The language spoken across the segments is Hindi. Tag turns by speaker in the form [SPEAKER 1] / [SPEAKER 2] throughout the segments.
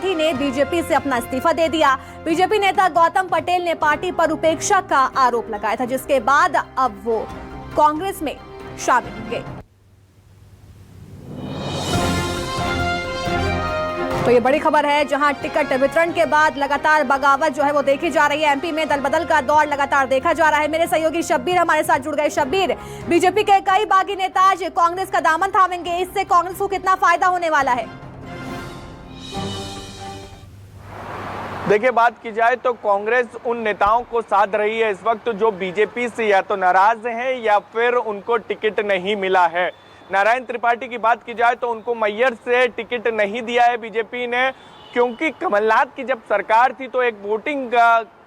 [SPEAKER 1] गांधी ने बीजेपी से अपना इस्तीफा दे दिया। बीजेपी नेता गौतम पटेल ने पार्टी पर उपेक्षा का आरोप लगाया था, जिसके बाद अब वो कांग्रेस में शामिल होंगे। तो ये बड़ी खबर है, जहां टिकट वितरण के बाद लगातार बगावत जो है वो देखी जा रही है। एमपी में दल बदल का दौर लगातार देखा जा रहा है। मेरे सहयोगी शब्बीर हमारे साथ जुड़ गए। शब्बीर, बीजेपी के कई बागी नेता आज कांग्रेस का दामन थामेंगे, इससे कांग्रेस को कितना फायदा होने वाला है?
[SPEAKER 2] देखिए, बात की जाए तो कांग्रेस उन नेताओं को साध रही है इस वक्त जो बीजेपी से या तो नाराज हैं या फिर उनको टिकट नहीं मिला है। नारायण त्रिपाठी की बात की जाए तो उनको मैयर से टिकट नहीं दिया है बीजेपी ने, क्योंकि कमलनाथ की जब सरकार थी तो एक वोटिंग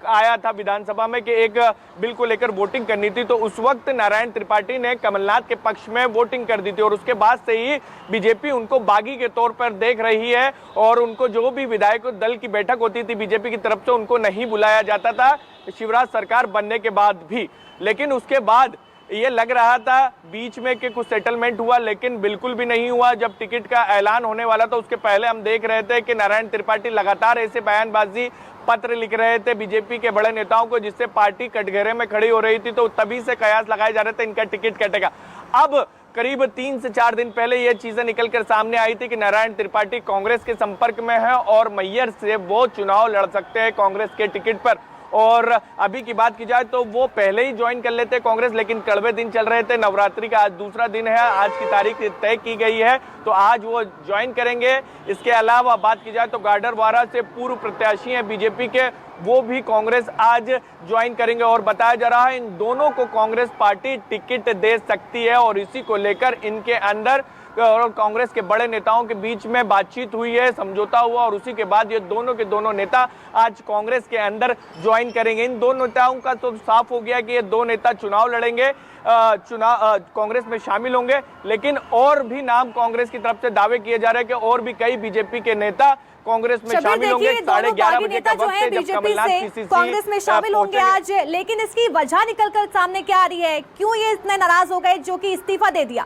[SPEAKER 2] आया था विधानसभा में कि एक बिल को लेकर वोटिंग करनी थी, तो उस वक्त नारायण त्रिपाठी ने कमलनाथ के पक्ष में वोटिंग कर दी थी और उसके बाद से ही बीजेपी उनको बागी के तौर पर देख रही है और उनको जो भी विधायक दल की बैठक होती थी बीजेपी की तरफ से उनको नहीं बुलाया जाता था शिवराज सरकार बनने के बाद भी। लेकिन उसके बाद ये लग रहा था बीच में कि कुछ सेटलमेंट हुआ, लेकिन बिल्कुल भी नहीं हुआ। जब टिकट का ऐलान होने वाला था उसके पहले हम देख रहे थे कि नारायण त्रिपाठी लगातार ऐसे बयानबाजी पत्र लिख रहे थे बीजेपी के बड़े नेताओं को, जिससे पार्टी कटघरे में खड़ी हो रही थी। तो तभी से कयास लगाए जा रहे थे इनका टिकट कटेगा। अब करीब 3 से 4 दिन पहले ये चीजें निकलकर सामने आई थी कि नारायण त्रिपाठी कांग्रेस के संपर्क में है और मैयर से वो चुनाव लड़ सकते हैं कांग्रेस के टिकट पर। और अभी की बात की जाए तो वो पहले ही ज्वाइन कर लेते कांग्रेस, लेकिन कड़वे दिन चल रहे थे। नवरात्रि का आज दूसरा दिन है, आज की तारीख तय की गई है तो आज वो ज्वाइन करेंगे। इसके अलावा बात की जाए तो गाडरवारा से पूर्व प्रत्याशी हैं बीजेपी के, वो भी कांग्रेस आज ज्वाइन करेंगे और बताया जा रहा है इन दोनों को कांग्रेस पार्टी टिकट दे सकती है और इसी को लेकर इनके अंदर और कांग्रेस के बड़े नेताओं के बीच में बातचीत हुई है, समझौता हुआ और उसी के बाद ये दोनों के दोनों नेता आज कांग्रेस के अंदर ज्वाइन करेंगे। इन दो नेताओं का तो साफ हो गया कि ये दो नेता चुनाव लड़ेंगे, कांग्रेस में शामिल होंगे। लेकिन और भी नाम कांग्रेस की तरफ से दावे किए जा रहे हैं कि और भी कई बीजेपी के नेता कांग्रेस में शामिल होंगे। 11:30 बजे का वक्त है जब कमलनाथ
[SPEAKER 1] कांग्रेस में शामिल होंगे आज। लेकिन इसकी वजह निकलकर सामने क्या आ रही है? क्यों ये इतने नाराज हो गए जो कि इस्तीफा दे दिया?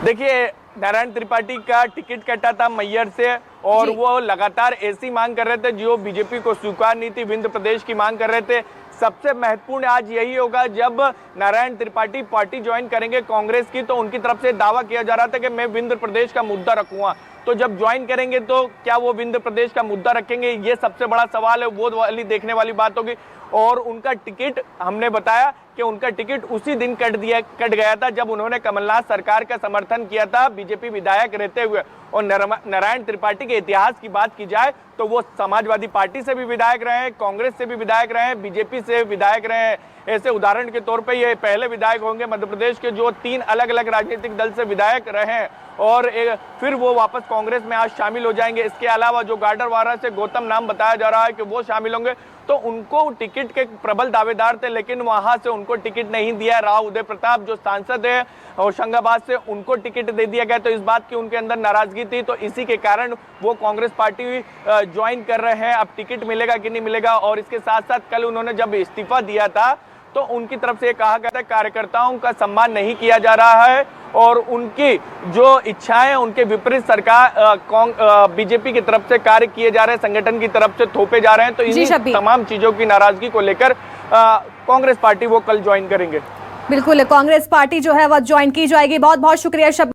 [SPEAKER 2] देखिए, नारायण त्रिपाठी का टिकट कटा था मैयर से और वो लगातार ऐसी मांग कर रहे थे जो बीजेपी को स्वीकार नहीं थी, विंध्य प्रदेश की मांग कर रहे थे। सबसे महत्वपूर्ण आज यही होगा जब नारायण त्रिपाठी पार्टी ज्वाइन करेंगे कांग्रेस की तो उनकी तरफ से दावा किया जा रहा था कि मैं विंध्य प्रदेश का मुद्दा रखूंगा। तो जब ज्वाइन करेंगे तो क्या वो विंध्य प्रदेश का मुद्दा रखेंगे, ये सबसे बड़ा सवाल है, वो वाली देखने वाली बात होगी। और उनका टिकट, हमने बताया कि उनका टिकट उसी दिन कट गया था जब उन्होंने कमलनाथ सरकार का समर्थन किया था बीजेपी विधायक रहते हुए। और नारायण त्रिपाठी के इतिहास की बात की जाए तो वो समाजवादी पार्टी से भी विधायक रहे हैं, कांग्रेस से भी विधायक रहे हैं, बीजेपी से विधायक रहे हैं। ऐसे उदाहरण के तौर पे ये पहले विधायक होंगे मध्य प्रदेश के जो 3 अलग अलग राजनीतिक दल से विधायक रहे हैं और फिर वो वापस कांग्रेस में आज शामिल हो जाएंगे। इसके अलावा जो गाडरवारा से गौतम नाम बताया जा रहा है कि वो शामिल होंगे, तो उनको टिकट के प्रबल दावेदार थे, लेकिन वहां से उनको टिकट नहीं दिया। राव उदय प्रताप जो सांसद है होशंगाबाद से, उनको टिकट दे दिया गया। तो इस बात की उनके अंदर नाराजगी थी, तो इसी के कारण वो कांग्रेस पार्टी ज्वाइन कर रहे हैं। अब टिकट मिलेगा कि नहीं मिलेगा। और इसके साथ साथ कल उन्होंने जब इस्तीफा दिया था तो उनकी तरफ से कहा गया था कार्यकर्ताओं का सम्मान नहीं किया जा रहा है और उनकी जो इच्छाएं उनके विपरीत सरकार बीजेपी की तरफ से कार्य किए जा रहे हैं, संगठन की तरफ से थोपे जा रहे हैं। तो इन तमाम चीजों की नाराजगी को लेकर कांग्रेस पार्टी वो कल ज्वाइन करेंगे।
[SPEAKER 1] बिल्कुल, कांग्रेस पार्टी जो है वह ज्वाइन की जाएगी। बहुत बहुत शुक्रिया शब्बीर।